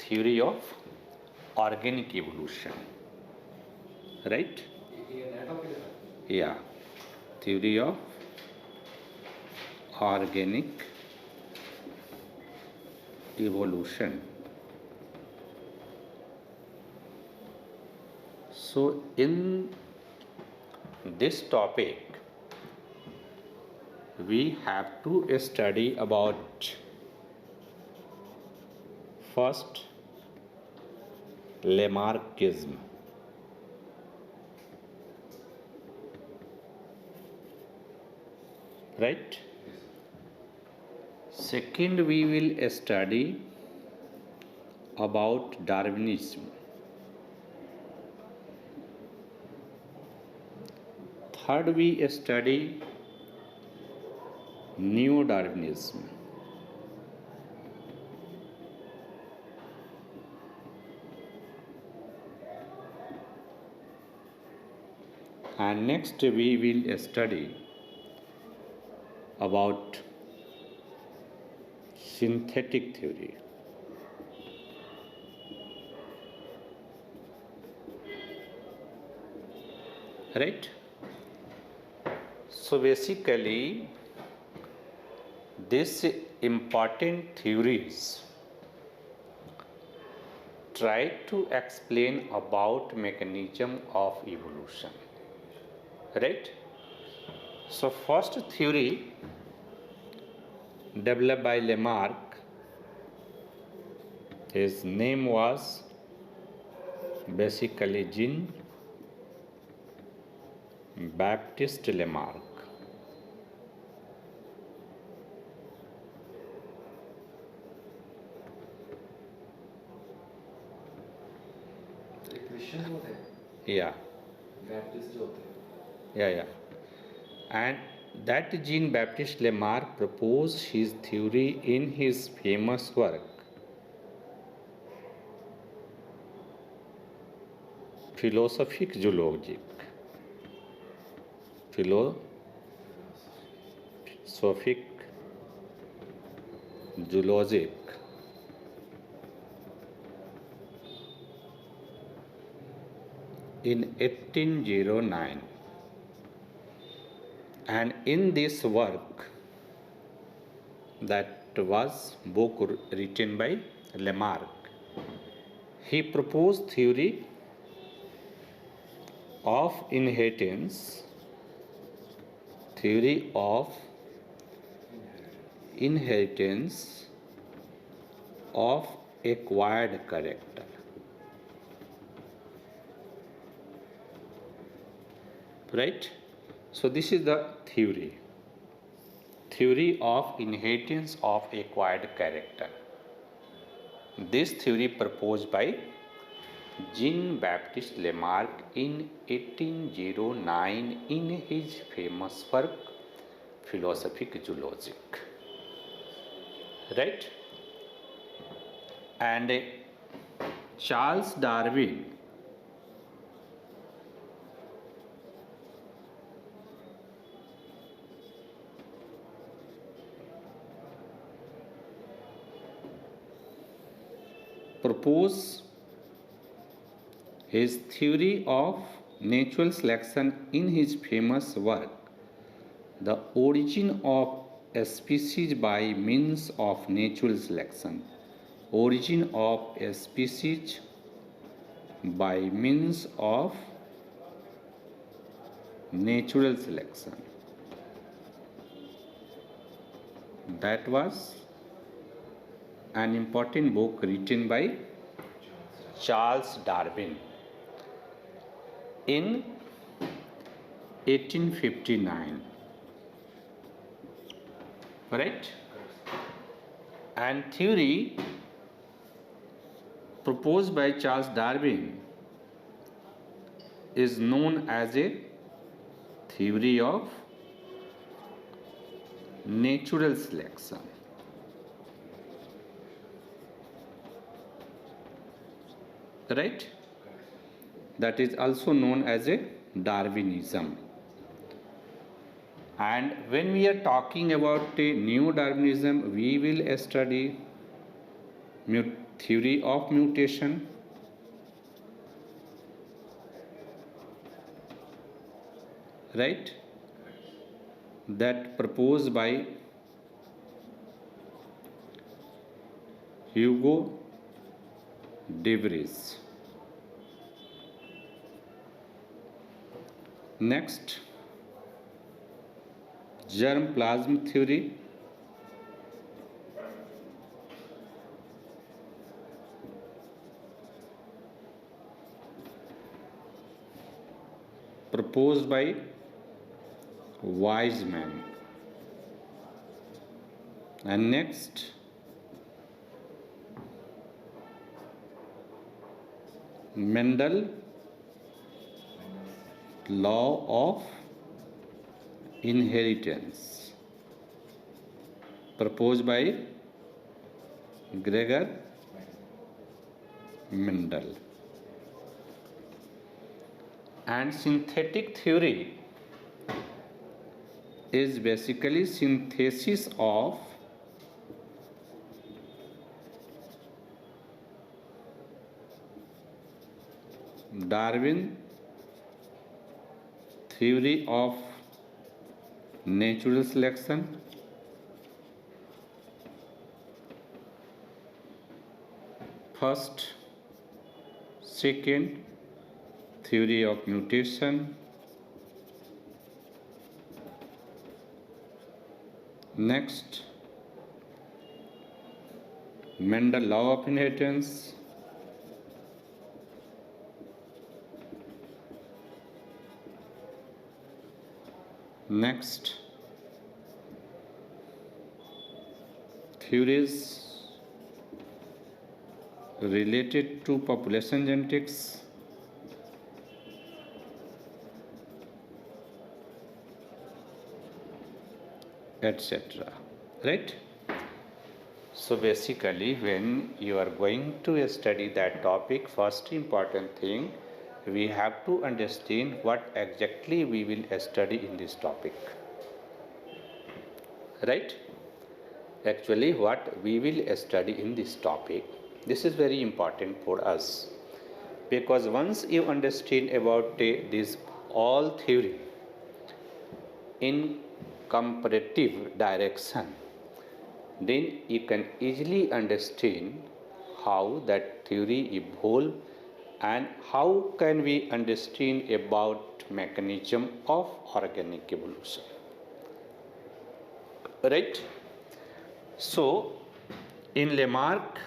theory of organic evolution, right? Yeah, theory of organic evolution. So in this topic we have to study about first Lamarckism, right? Second, we will study about Darwinism. Third, we study Neo-Darwinism. And next, we will study about synthetic theory. Right? So basically, these important theories try to explain about mechanism of evolution. Right? So first theory developed by Lamarck, his name was basically Jean-Baptiste Lamarck. Yeah. Yeah. And that Jean-Baptiste Lamarck proposed his theory in his famous work Philosophic Zoologic. Philosophic Zoologic. In 1809. And in this work, that was book written by Lamarck, he proposed theory of inheritance, of acquired character. Right? So this is the theory of inheritance of acquired character. This theory proposed by Jean-Baptiste Lamarck in 1809 in his famous work Philosophic Zoologic. Right? And Charles Darwin proposed his theory of natural selection in his famous work The Origin of a Species by Means of Natural Selection. Origin of a species by means of natural selection. That was an important book written by Charles Darwin in 1859. Right? And theory proposed by Charles Darwin is known as a theory of natural selection. Right? That is also known as a Darwinism. And when we are talking about a Neo-Darwinism, we will study theory of mutation, right, that proposed by Hugo de Vries. Next, germ plasm theory, proposed by Weizmann. And next, Mendel law of inheritance, proposed by Gregor Mendel. And synthetic theory is basically synthesis of Darwin theory of natural selection, first, second, theory of mutation, next, Mendel law of inheritance, next, theories related to population genetics, etc. Right? So basically, when you are going to study that topic, first important thing, we have to understand what exactly we will study in this topic. Right? Actually, what we will study in this topic, this is very important for us, because once you understand about this all theory in comparative direction, then you can easily understand how that theory evolve and how can we understand about mechanism of organic evolution. Right? So, in Lamarck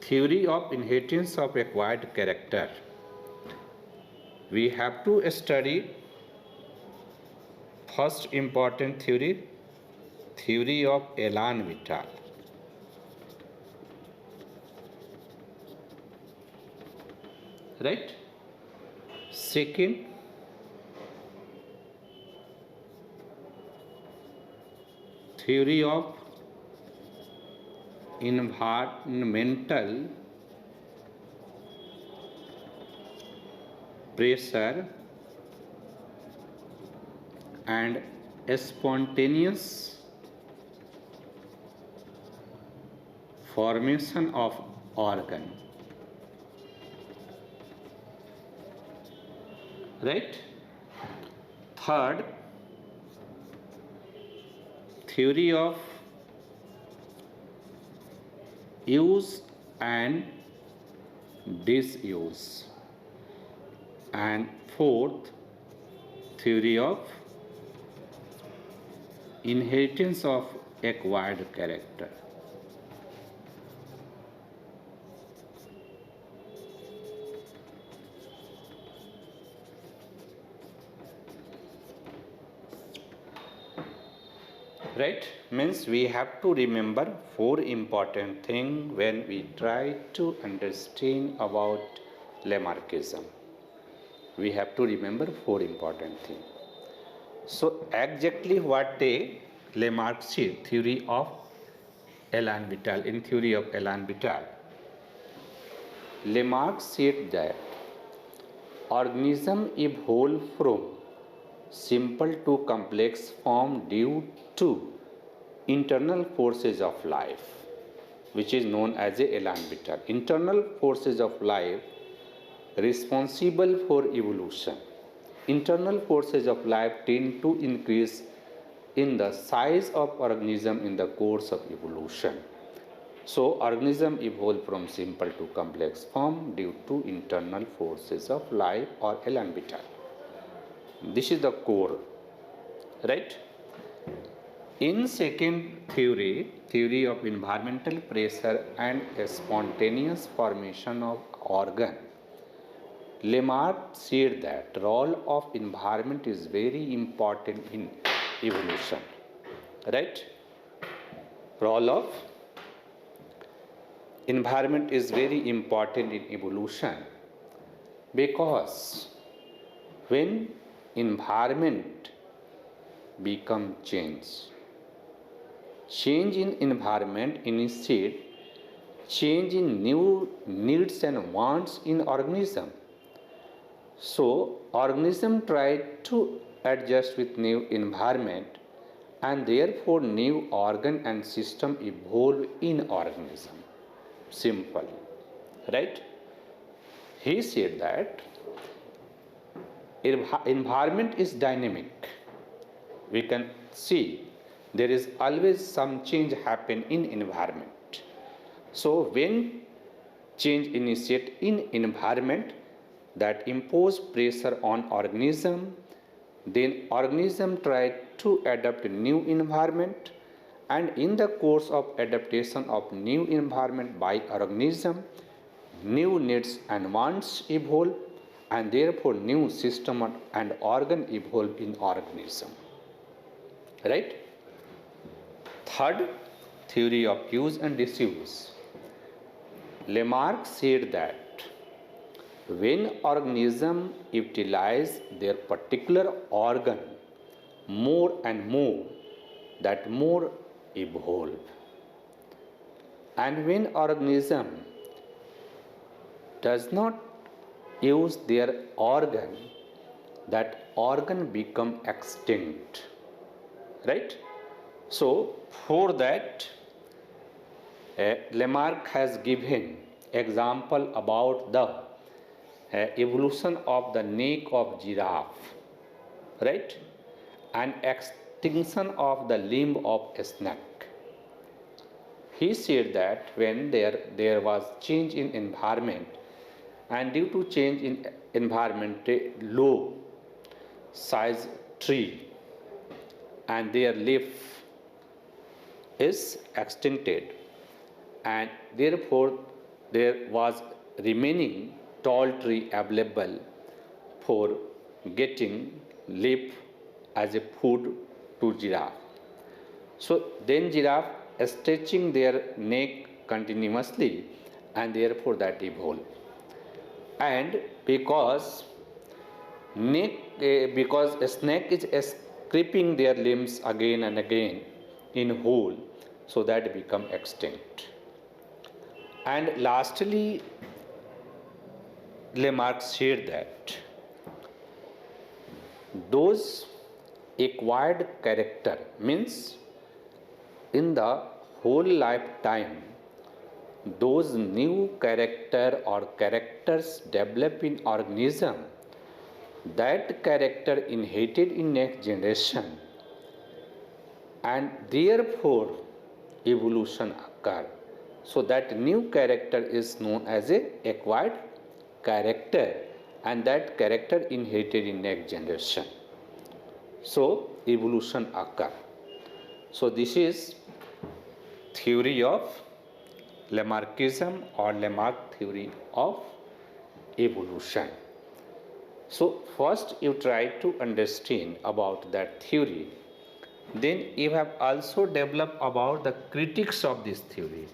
theory of inheritance of acquired character, we have to study first important theory, theory of Elan Vital. Right? Second, theory of environmental pressure and spontaneous formation of organ. Right? Third, theory of use and disuse. And fourth, theory of inheritance of acquired character. Right? Means we have to remember four important things when we try to understand about Lamarckism. We have to remember four important things. So exactly what Lamarck said, theory of Elan Vital, in theory of Elan Vital, Lamarck said that organism evolve from simple to complex form due to internal forces of life. which is known as a Elan-Vital. Internal forces of life responsible for evolution. Internal forces of life tend to increase in the size of organism in the course of evolution. So, organism evolve from simple to complex form due to internal forces of life or Elan-Vital. This is the core, right? In second theory, theory of environmental pressure and spontaneous formation of organ, Lamarck said that role of environment is very important in evolution, right? Role of environment is very important in evolution because when environment become change in environment initiate change in new needs and wants in organism. So organism try to adjust with new environment and therefore new organ and system evolve in organism. Simple, right? He said that environment is dynamic. We can see there is always some change happen in environment. So when change initiate in environment that impose pressure on organism, then organism try to adapt a new environment, and in the course of adaptation of new environment by organism, new needs and wants evolve, and therefore new system and organ evolve in organism, right? Third, theory of use and disuse. Lamarck said that when organism utilize their particular organ more and more, that more evolve, and when organism does not use their organ, that organ become extinct, right? So for that Lamarck has given example about the evolution of the neck of giraffe, right, and extinction of the limb of a snake. He said that when there was change in environment, and due to change in environment, a low size tree and their leaf is extincted, and therefore there was remaining tall tree available for getting leaf as a food to giraffe. So then giraffe stretching their neck continuously, and therefore that evolved. And because because a snake is scraping their limbs again and again in hole, so that become extinct. And lastly, Lamarck said that those acquired character means in the whole lifetime, those new character or characters develop in organism, that character inherited in next generation, and therefore evolution occur. So that new character is known as a acquired character, and that character inherited in next generation. So evolution occur. So this is theory of Lamarckism or Lamarck theory of evolution. So first you try to understand about that theory, then you have also developed about the critics of this theory,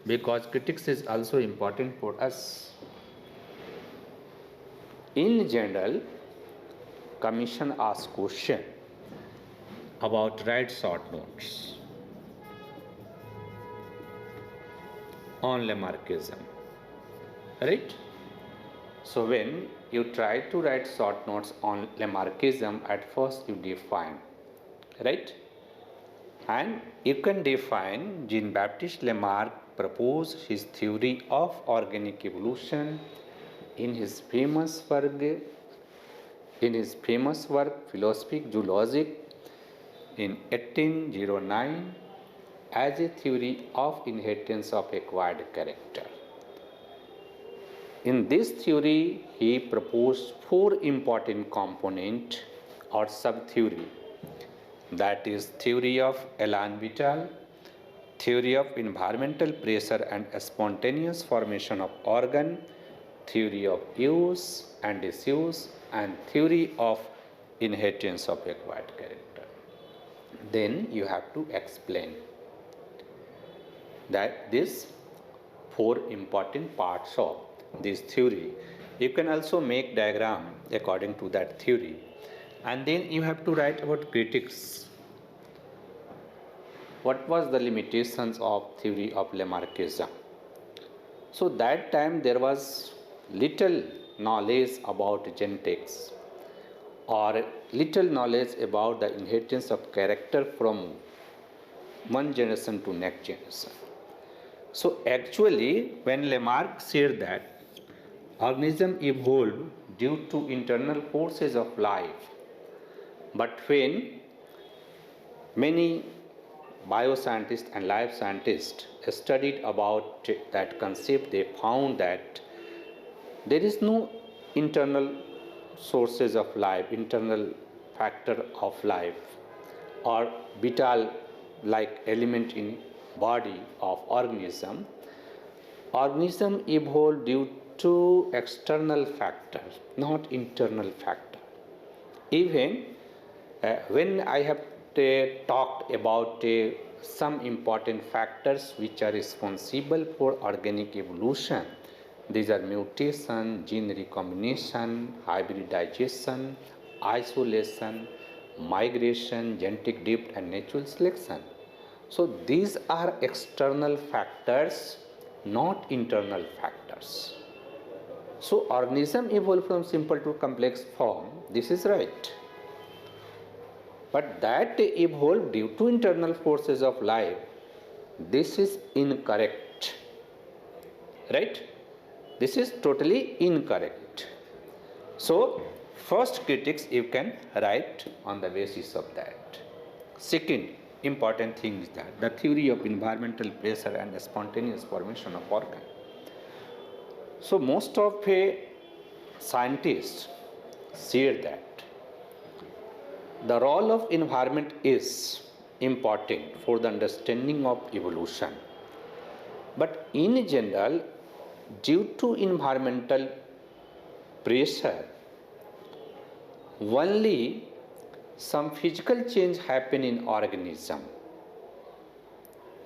because critics is also important for us. In general, commission asks question about write short notes on Lamarckism, right? So when you try to write short notes on Lamarckism, at first you define, right? And you can define Jean-Baptiste Lamarck proposed his theory of organic evolution in his famous work Philosophic Zoologic in 1809 as a theory of inheritance of acquired character. In this theory, he proposed four important components or sub-theory, that is theory of Elan Vital, theory of environmental pressure and spontaneous formation of organ, theory of use and disuse, and theory of inheritance of acquired character. Then you have to explain that these four important parts of this theory. You can also make diagram according to that theory, and then you have to write about critics. What was the limitations of theory of Lamarckism? So that time there was little knowledge about genetics or little knowledge about the inheritance of character from one generation to next generation. So actually, when Lamarck said that organism evolved due to internal forces of life, but when many bioscientists and life scientists studied about that concept, they found that there is no internal sources of life, internal factor of life, or vital like element in body of organism. Organism evolved due to external factors, not internal factor. Even when I have talked about some important factors which are responsible for organic evolution, these are mutation, gene recombination, hybridization, isolation, migration, genetic drift, and natural selection. So these are external factors, not internal factors. So organism evolved from simple to complex form. This is right. But that evolved due to internal forces of life, this is incorrect. Right? This is totally incorrect. So first critics you can write on the basis of that. Second important thing is that the theory of environmental pressure and spontaneous formation of organ. So most of scientists say that the role of environment is important for the understanding of evolution. But in general, due to environmental pressure, only some physical change happen in organism.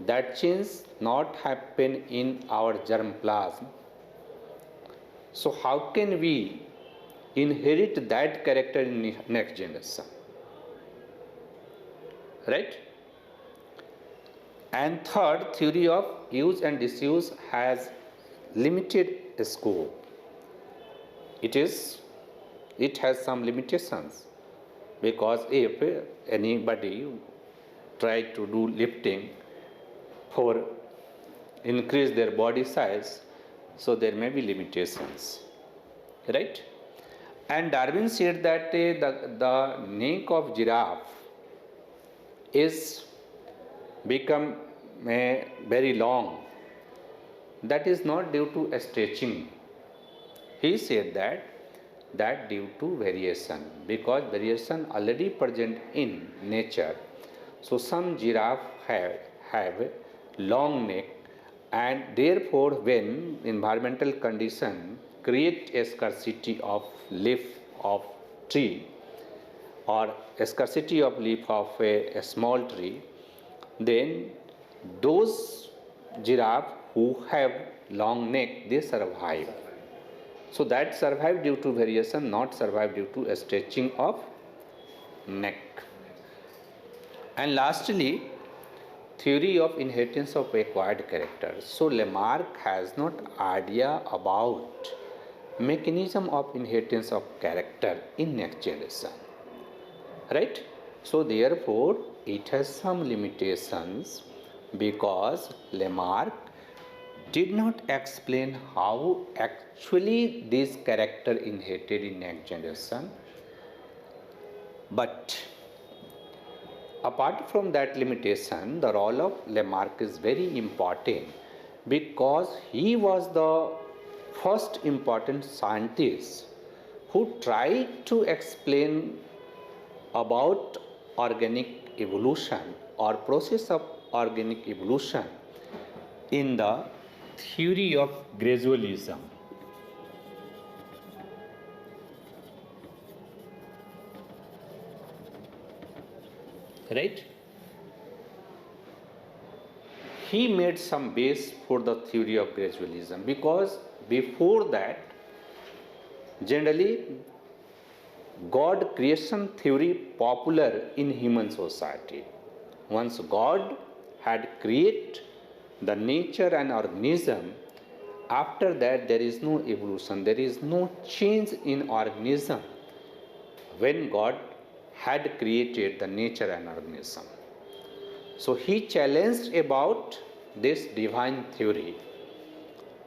That change not happen in our germplasm. So how can we inherit that character in next generation? Right? And third, theory of use and disuse has limited scope. It has some limitations, because if anybody try to do lifting for increase their body size, so there may be limitations, right? And Darwin said that the neck of giraffe is become very long. That is not due to stretching. He said that due to variation, because variation already present in nature. So some giraffe have long neck, and therefore when environmental condition create a scarcity of leaf of tree or a scarcity of leaf of a small tree, then those giraffe who have long neck, they survive. So that survive due to variation, not survive due to a stretching of neck. And lastly, theory of inheritance of acquired character. So Lamarck has not idea about mechanism of inheritance of character in next generation. Right? So therefore, it has some limitations because Lamarck did not explain how actually this character inherited in next generation. But apart from that limitation, the role of Lamarck is very important because he was the first important scientist who tried to explain about organic evolution or process of organic evolution in the theory of gradualism. Right? He made some base for the theory of gradualism because before that, generally, God creation theory popular in human society. Once God had created the nature and organism, after that there is no evolution, there is no change in organism when God had created the nature and organism. So he challenged about this divine theory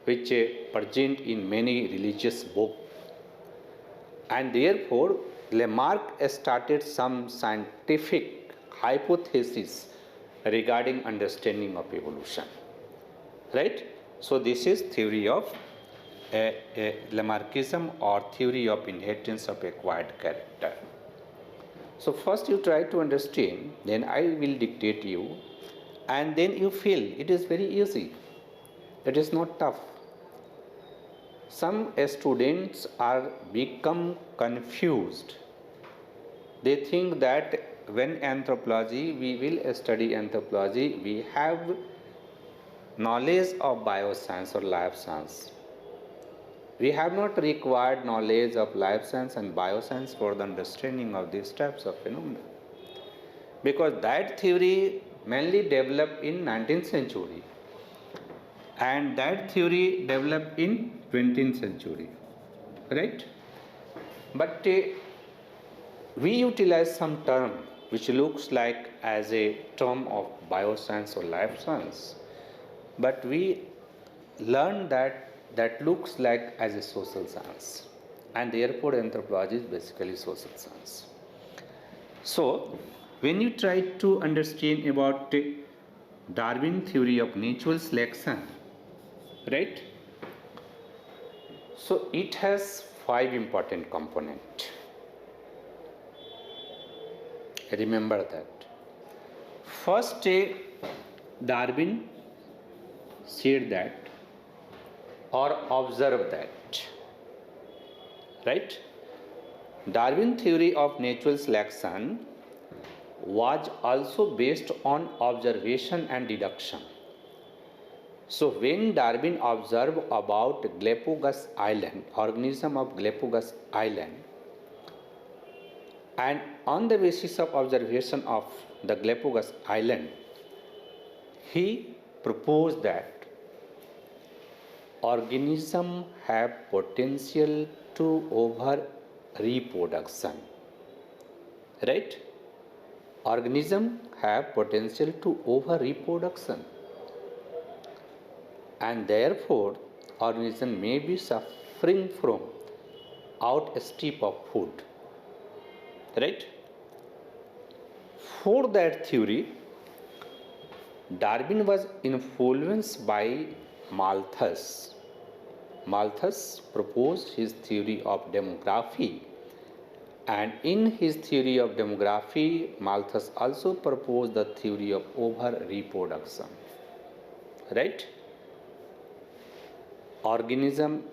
which present in many religious books, and therefore Lamarck started some scientific hypothesis regarding understanding of evolution. Right? So this is theory of Lamarckism or theory of inheritance of acquired character. So first you try to understand, then I will dictate you, and then you feel it is very easy. It is not tough. Some students are become confused. They think that when anthropology, we will study anthropology, we have knowledge of bioscience or life science. We have not required knowledge of life science and bioscience for the understanding of these types of phenomena. Because that theory mainly developed in 19th century and that theory developed in 20th century. Right? But we utilize some term which looks like as a term of bioscience or life science, but we learn that that looks like as a social science, and therefore anthropology is basically social science. So when you try to understand about Darwin theory of natural selection, right, so it has 5 important components. Remember that. First, Darwin said that or observed that, right? Darwin theory of natural selection was also based on observation and deduction. So when Darwin observed about Galapagos Island, organism of Galapagos Island, and on the basis of observation of the Galapagos Island, he proposed that organisms have potential to over reproduction. Right? Organisms have potential to over reproduction, and therefore organism may be suffering from outstrip of food. Right? For that theory, Darwin was influenced by Malthus. Malthus proposed his theory of demography, and in his theory of demography, Malthus also proposed the theory of over reproduction. Right? Organisms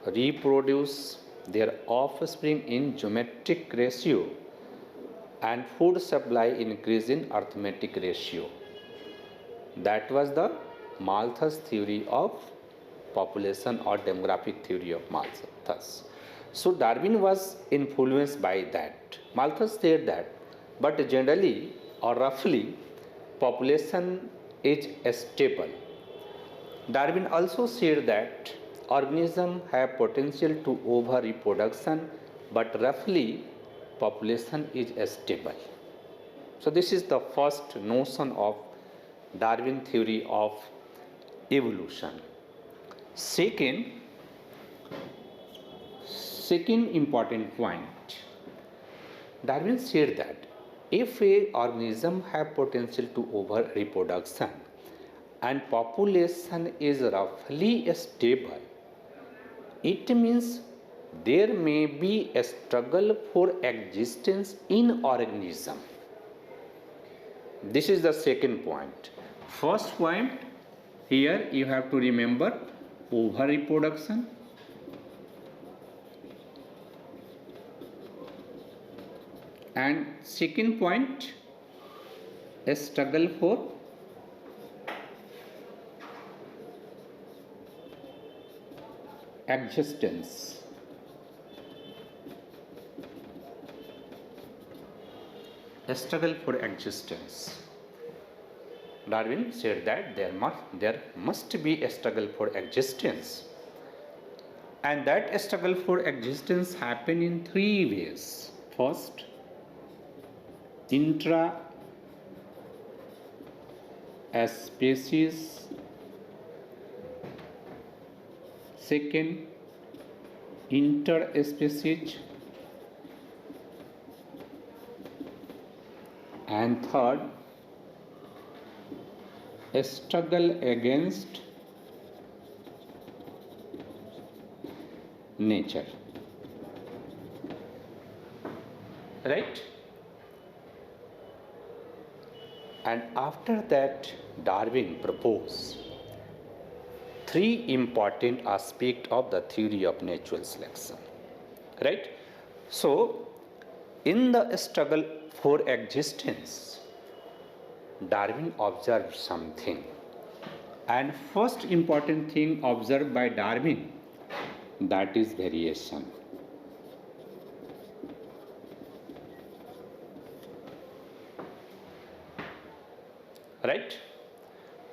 reproduce their offspring in geometric ratio, and food supply increase in arithmetic ratio. That was the Malthus theory of population or demographic theory of Malthus. So Darwin was influenced by that. Malthus said that, but generally or roughly, population is stable. Darwin also said that organisms have potential to over reproduction, but roughly population is stable. So this is the first notion of Darwin theory of evolution. Second important point, Darwin said that if a organism have potential to over reproduction and population is roughly stable, it means there may be a struggle for existence in organism. This is the second point. First point, here you have to remember over reproduction. And second point, a struggle for existence. A struggle for existence. Darwin said that there must be a struggle for existence, and that struggle for existence happen in three ways. First, intra-species. Second, interspecies. And third, a struggle against nature. Right? And after that, Darwin proposed three important aspects of the theory of natural selection. Right? So, in the struggle for existence, Darwin observed something. And first important thing observed by Darwin, that is variation. Right?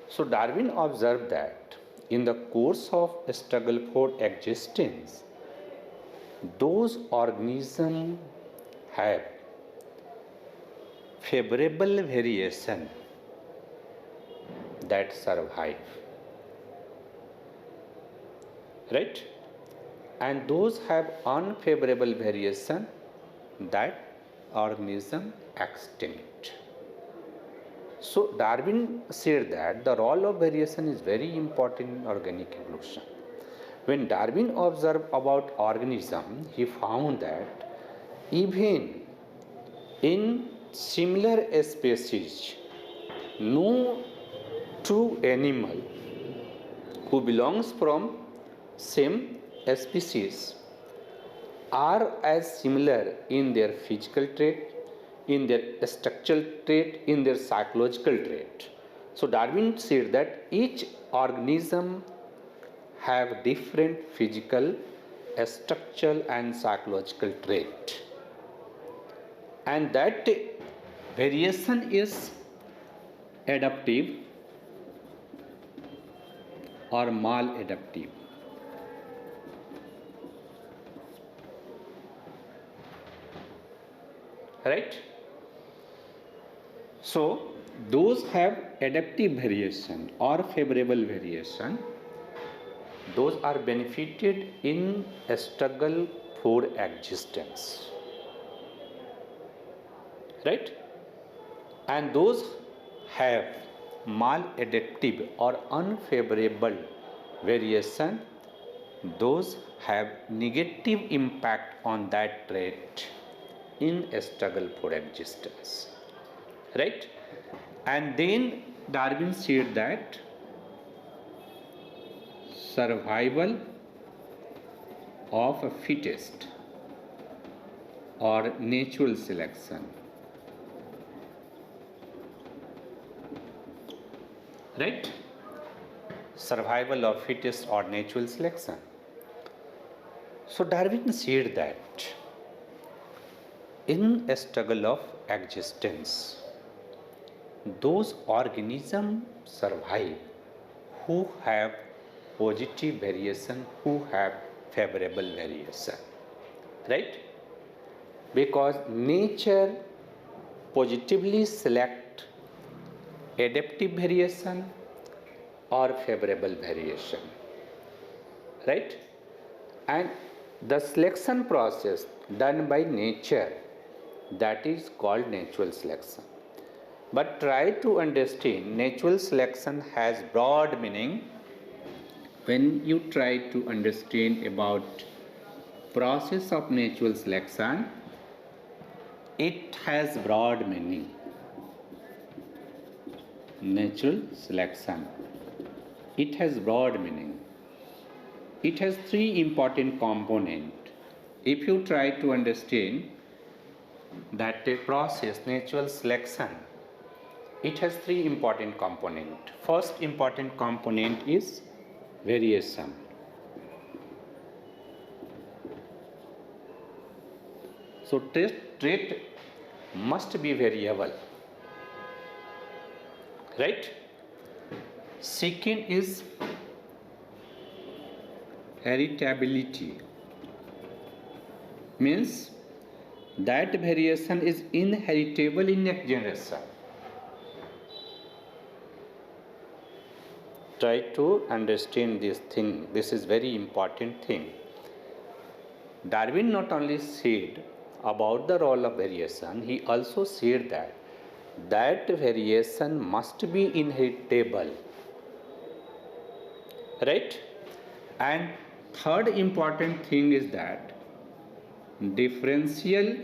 So Darwin observed that in the course of a struggle for existence, those organisms have favorable variation that survive. Right? And those have unfavorable variation that organism extinct. So Darwin said that the role of variation is very important in organic evolution. When Darwin observed about organism, he found that even in similar species, no two animal who belongs from same species are as similar in their physical trait, in their structural trait, in their psychological trait. So Darwin said that each organism have different physical, structural and psychological trait, and that variation is adaptive or maladaptive. Right? So those have adaptive variation or favorable variation, those are benefited in a struggle for existence. Right? And those have maladaptive or unfavorable variation, those have negative impact on that trait in a struggle for existence. Right? And then Darwin said that survival of a fittest or natural selection. Right? Survival of fittest or natural selection. So Darwin said that in a struggle of existence, those organisms survive who have positive variation, who have favorable variation. Right? Because nature positively select adaptive variation or favorable variation, right? And the selection process done by nature, that is called natural selection. But try to understand, natural selection has broad meaning. When you try to understand about process of natural selection, it has broad meaning. Natural selection, it has broad meaning. It has three important components. If you try to understand that a process, natural selection, it has three important components. First important component is variation. So trait must be variable, right? Second is heritability, means that variation is inheritable in next generation. Try to understand this thing. This is very important thing. Darwin not only said about the role of variation, he also said that variation must be inheritable, right? And third important thing is that differential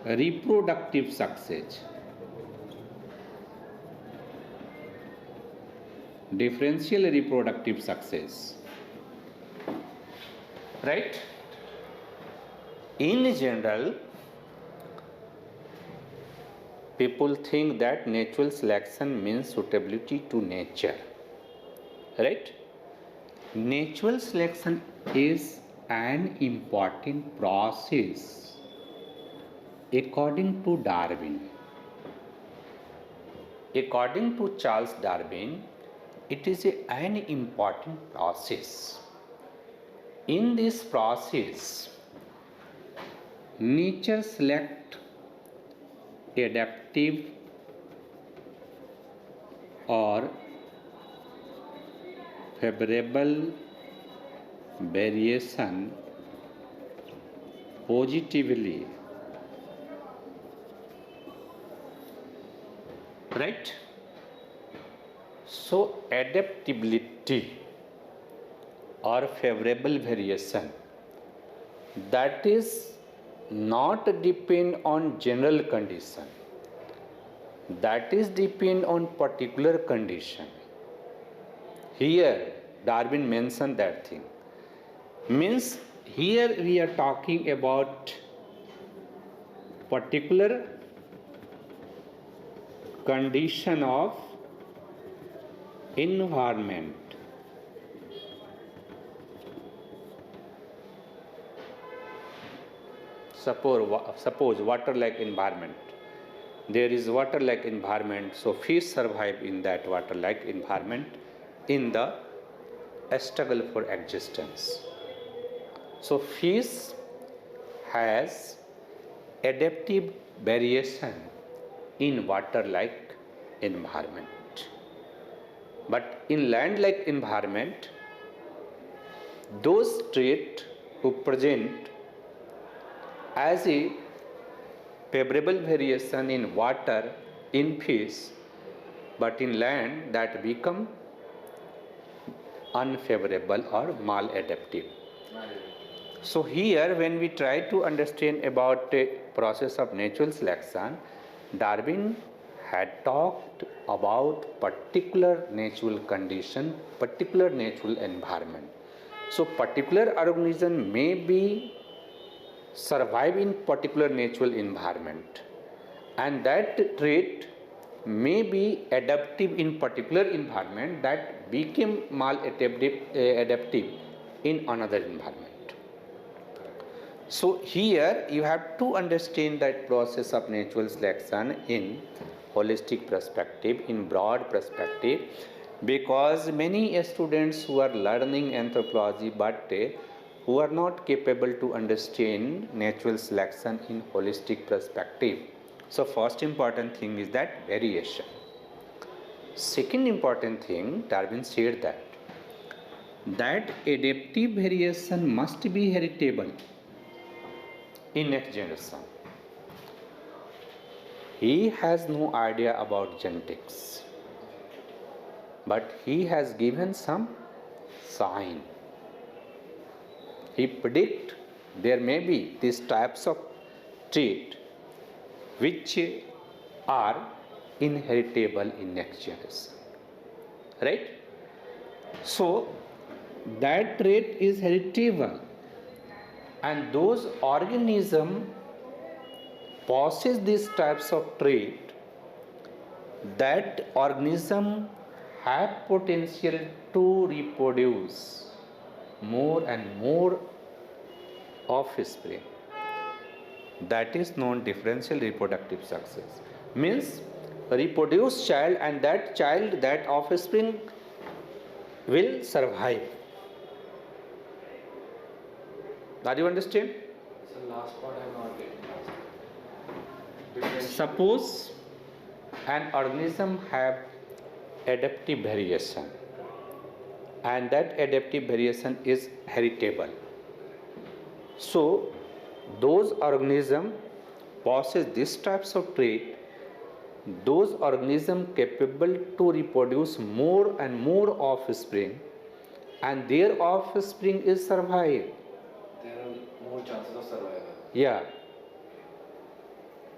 reproductive success. Differential reproductive success, right? In general, people think that natural selection means suitability to nature, right? Natural selection is an important process according to Darwin. According to Charles Darwin, it is an important process. In this process, nature select adaptive or favorable variation positively, right? So adaptability or favorable variation, that is not depend on general condition, that is depend on particular condition. Here Darwin mentioned that thing. Means here we are talking about particular condition of environment. Suppose water-like environment. There is water-like environment, so fish survive in that water-like environment in the struggle for existence. So fish has adaptive variation in water-like environment. But in land-like environment, those traits who present as a favorable variation in water in fish, but in land that become unfavorable or maladaptive. So here when we try to understand about a process of natural selection, Darwin had talked about particular natural condition, particular natural environment. So particular organism may be survive in particular natural environment, and that trait may be adaptive in particular environment that became maladaptive in another environment. So here you have to understand that process of natural selection in holistic perspective, in broad perspective, because many students who are learning anthropology but who are not capable to understand natural selection in holistic perspective. So first important thing is that variation. Second important thing, Darwin said that adaptive variation must be heritable in next generation. He has no idea about genetics, but he has given some sign. He predict there may be these types of trait which are inheritable in next generation, right? So that trait is heritable, and those organisms possess these types of trait, that organism have potential to reproduce more and more offspring. That is non-differential reproductive success. Means reproduce child, and that offspring will survive. Are you understand? So last part I'm not getting. Suppose an organism have adaptive variation, and that adaptive variation is heritable. So those organisms possess these types of trait, those organisms capable to reproduce more and more offspring, and their offspring is survive. There are more chances of survival. Yeah.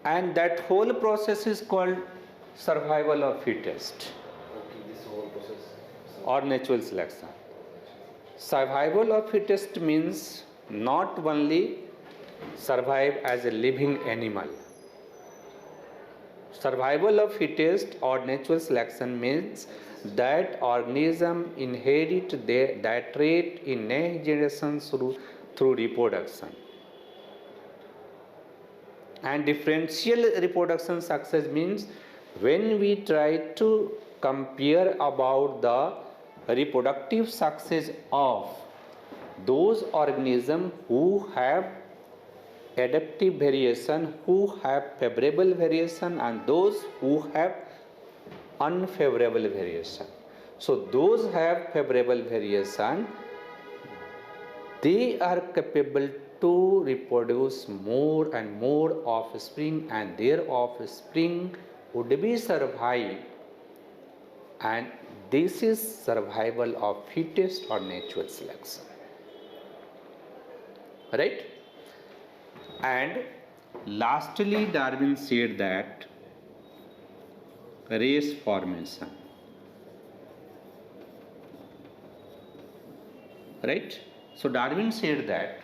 And that whole process is called survival of fittest Okay, this whole process. or natural selection. Survival of fittest means not only survive as a living animal. Survival of fittest or natural selection means that organism inherit that trait in next generation through reproduction. And differential reproduction success means when we try to compare about the reproductive success of those organisms who have adaptive variation, who have favorable variation, and those who have unfavorable variation. So those have favorable variation, they are capable to reproduce more and more offspring, and their offspring would be survived, and this is survival of fittest or natural selection, right? And lastly, Darwin said that race formation, right? So Darwin said that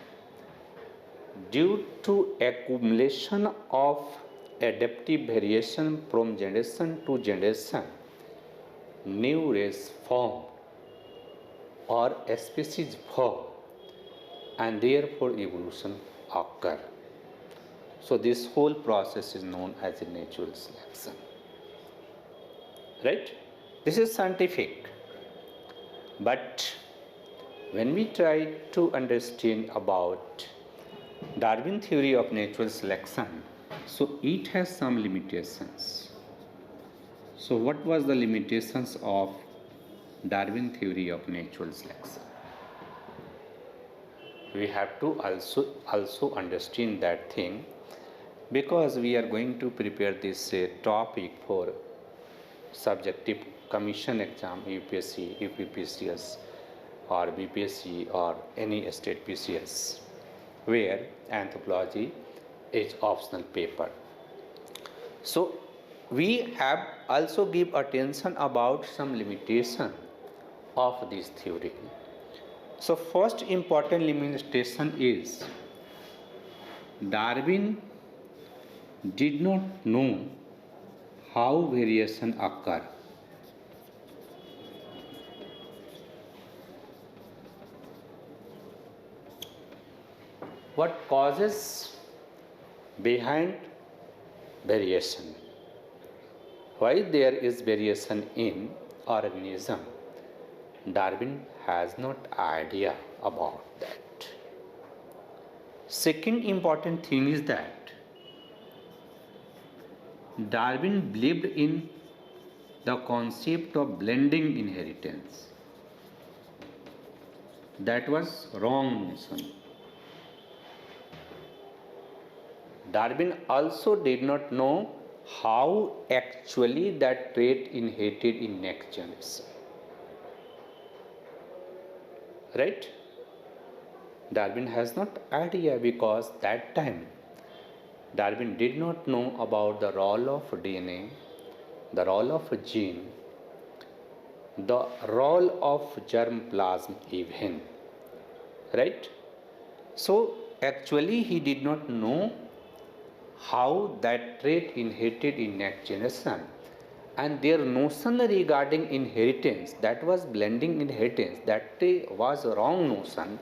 due to accumulation of adaptive variation from generation to generation, new race form or species form, and therefore evolution occur. So this whole process is known as a natural selection, right? This is scientific, but when we try to understand about Darwin theory of natural selection, so it has some limitations. So what was the limitations of Darwin theory of natural selection? We have to also understand that thing, because we are going to prepare this topic for subjective commission exam, UPSC, UPPCS, or BPSC, or any state PCS, where anthropology is optional paper. So we have also give attention about some limitation of this theory. So first important limitation is Darwin did not know how variation occur. What causes behind variation? Why there is variation in organism? Darwin has not idea about that. Second important thing is that Darwin believed in the concept of blending inheritance. That was wrong notion. Darwin also did not know how actually that trait inherited in next generation. Right? Darwin has not idea because that time Darwin did not know about the role of DNA, the role of a gene, the role of germplasm even. Right? So actually he did not know how that trait inherited in next generation, and their notion regarding inheritance, that was blending inheritance, that was wrong notion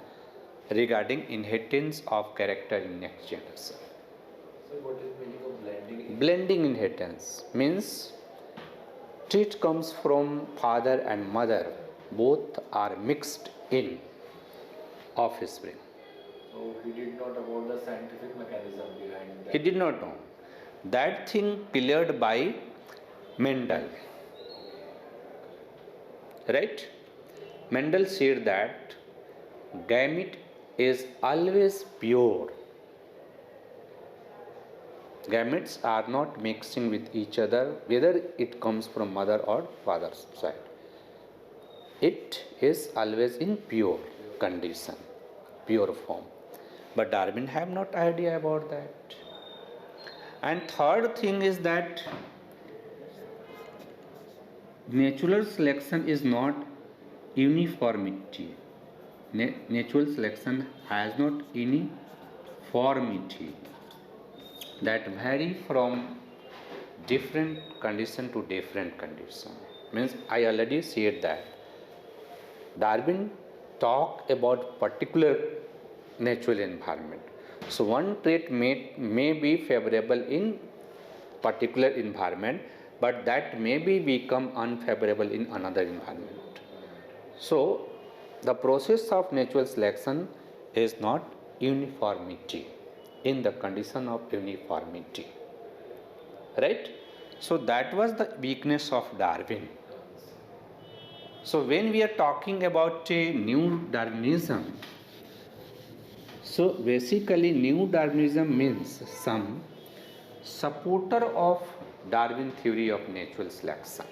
regarding inheritance of character in next generation. So what is meaning of blending? Blending inheritance means trait comes from father and mother, both are mixed in offspring. So he did not about the scientific mechanism behind that. He did not know. That thing cleared by Mendel. Right? Mendel said that gamete is always pure. Gametes are not mixing with each other, whether it comes from mother or father's side. It is always in pure condition, pure form. But Darwin have not idea about that. And third thing is that natural selection is not uniformity. Natural selection has not uniformity that vary from different condition to different condition. Means I already said that Darwin talked about particular natural environment. So one trait may be favorable in particular environment, but that may become unfavorable in another environment. So the process of natural selection is not uniformity, in the condition of uniformity. Right? So that was the weakness of Darwin. So when we are talking about a new Darwinism, so basically new Darwinism means some supporter of Darwin theory of natural selection.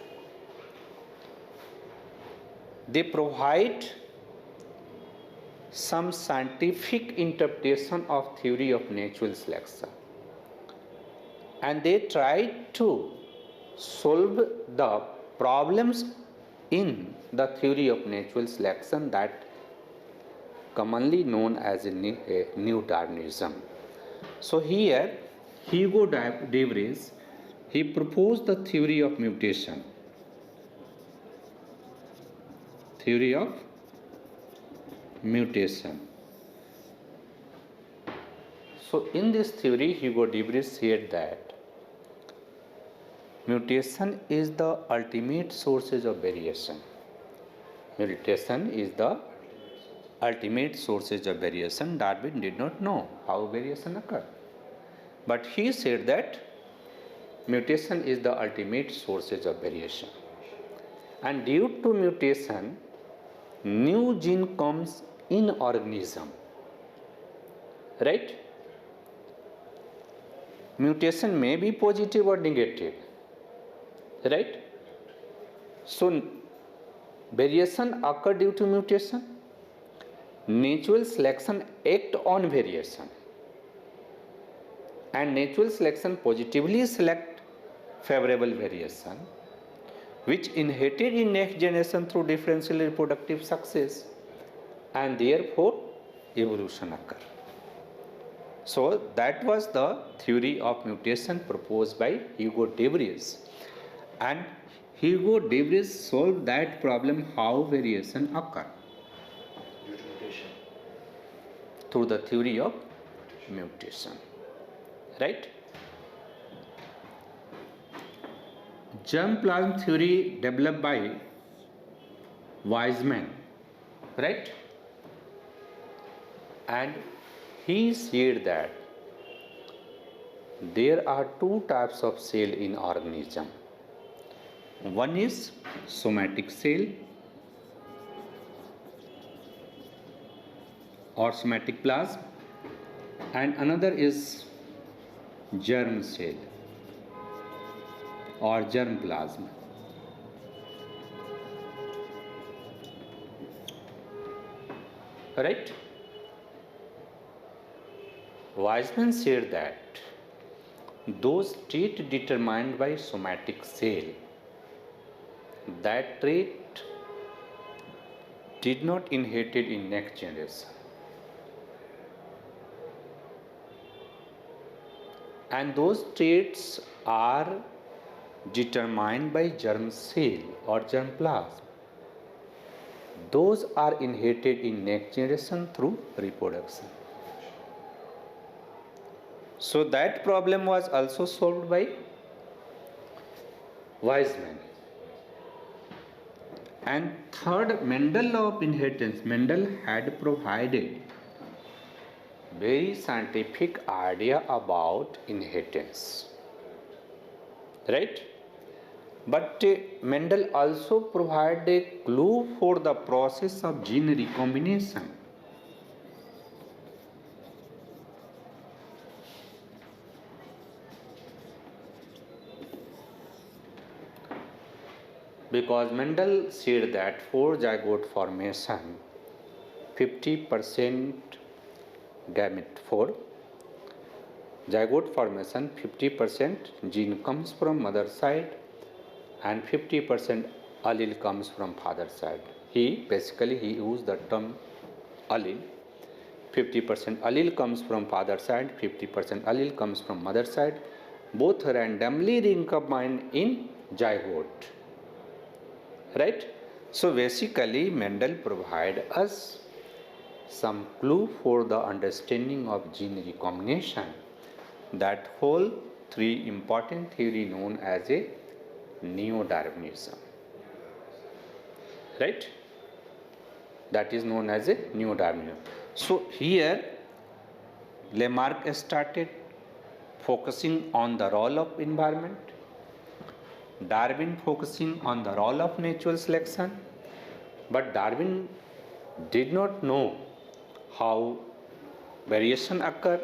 They provide some scientific interpretation of theory of natural selection, and they try to solve the problems in the theory of natural selection that commonly known as a new Darwinism. So here Hugo de Vries, he proposed the theory of mutation. Theory of mutation. So in this theory, Hugo de Vries said that mutation is the ultimate sources of variation. Mutation is the ultimate sources of variation. Darwin did not know how variation occurs, but he said that mutation is the ultimate sources of variation, and due to mutation, new gene comes in organism. Right? Mutation may be positive or negative. Right? So variation occur due to mutation. Natural selection act on variation, and natural selection positively select favorable variation, which inherited in next generation through differential reproductive success, and therefore evolution occur. So that was the theory of mutation proposed by Hugo de Vries, and Hugo de Vries solved that problem, how variation occur, Due to mutation. through the theory of mutation. Right? Germplasm theory developed by Weizmann. Right? And he said that there are two types of cell in organism. One is somatic cell or somatic plasm, and another is germ cell or germ plasm. Right? Weizmann said that those traits determined by somatic cell, that trait did not inherited in next generation, and those traits are determined by germ cell or germ plasm. Those are inherited in next generation through reproduction. So that problem was also solved by Weizmann. And third, Mendel law of inheritance. Mendel had provided very scientific idea about inheritance, right? But Mendel also provided a clue for the process of gene recombination. Because Mendel said that for zygote formation, 50% gamete for zygote formation, 50% gene comes from mother side and 50% allele comes from father side. He used the term allele. 50% allele comes from father side, 50% allele comes from mother side, both randomly recombined in zygote. Right? So basically Mendel provided us some clue for the understanding of gene recombination, that whole three important theory known as a neo-Darwinism. Right? That is known as a neo-Darwinism. So here Lamarck started focusing on the role of environment, Darwin focusing on the role of natural selection, but Darwin did not know how variation occur,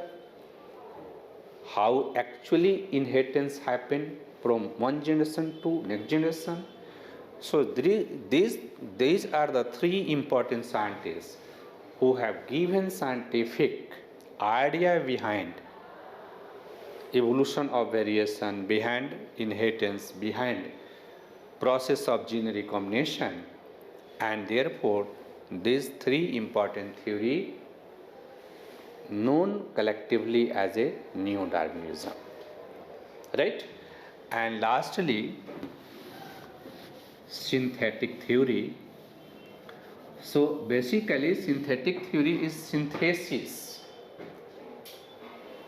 how actually inheritance happen from one generation to next generation. So these are the three important scientists who have given scientific idea behind evolution of variation, behind inheritance, behind process of gene recombination, and therefore these three important theory known collectively as a neo-Darwinism. Right? And lastly, synthetic theory. So basically synthetic theory is synthesis.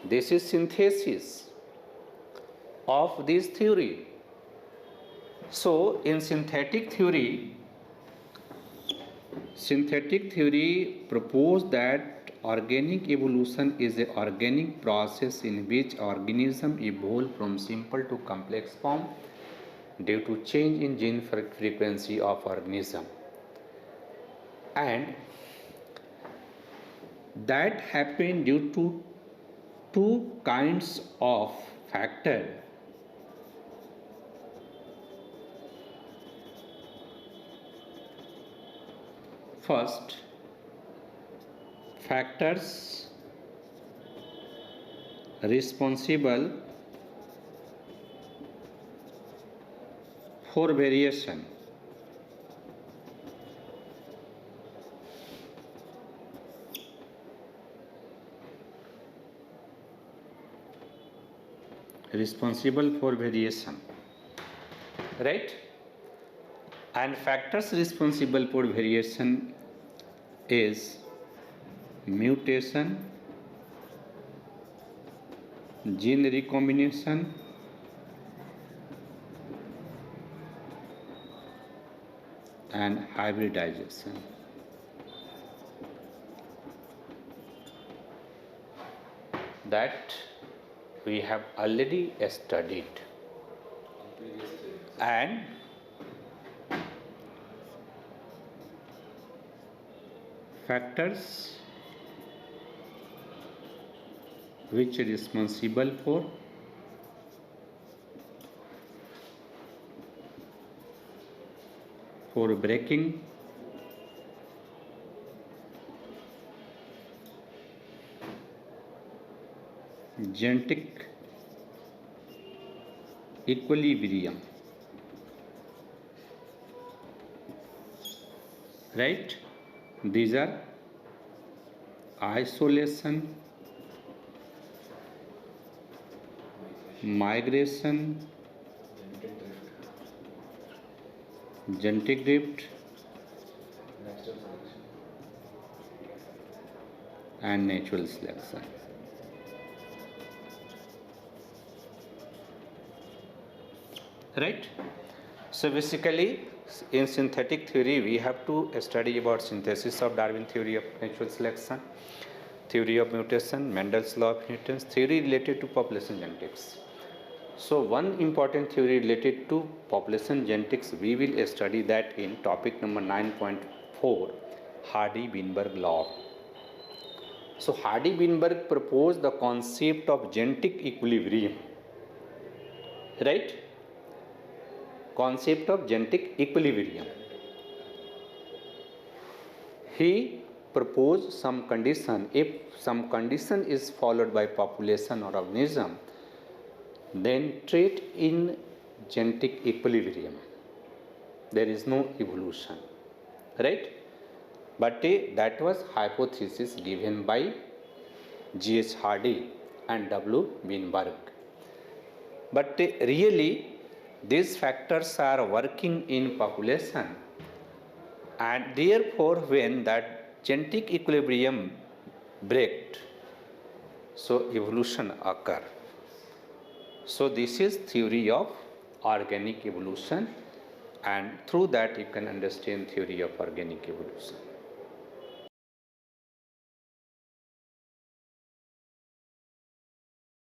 This is synthesis of this theory. So in synthetic theory proposed that organic evolution is an organic process in which organisms evolve from simple to complex form due to change in gene frequency of organism, and that happen due to two kinds of factor. First, factors responsible for variation. Responsible for variation, right? And factors responsible for variation is mutation, gene recombination, and hybridization. that we have already studied, and factors which are responsible for breaking genetic equilibrium, right? These are isolation, migration, genetic drift, Natural selection. and natural selection. Right? So basically, in synthetic theory, we have to study about synthesis of Darwin theory of natural selection, theory of mutation, Mendel's law of mutants, theory related to population genetics. So one important theory related to population genetics, we will study that in topic number 9.4, Hardy-Weinberg law. So Hardy-Weinberg proposed the concept of genetic equilibrium, right? Concept of genetic equilibrium. He proposed some condition. If some condition is followed by population or organism, then trait in genetic equilibrium. There is no evolution, right? But that was hypothesis given by G.H. Hardy and W. Weinberg. But really, these factors are working in population, and therefore when that genetic equilibrium breaks, so evolution occur. So this is theory of organic evolution, and through that you can understand theory of organic evolution.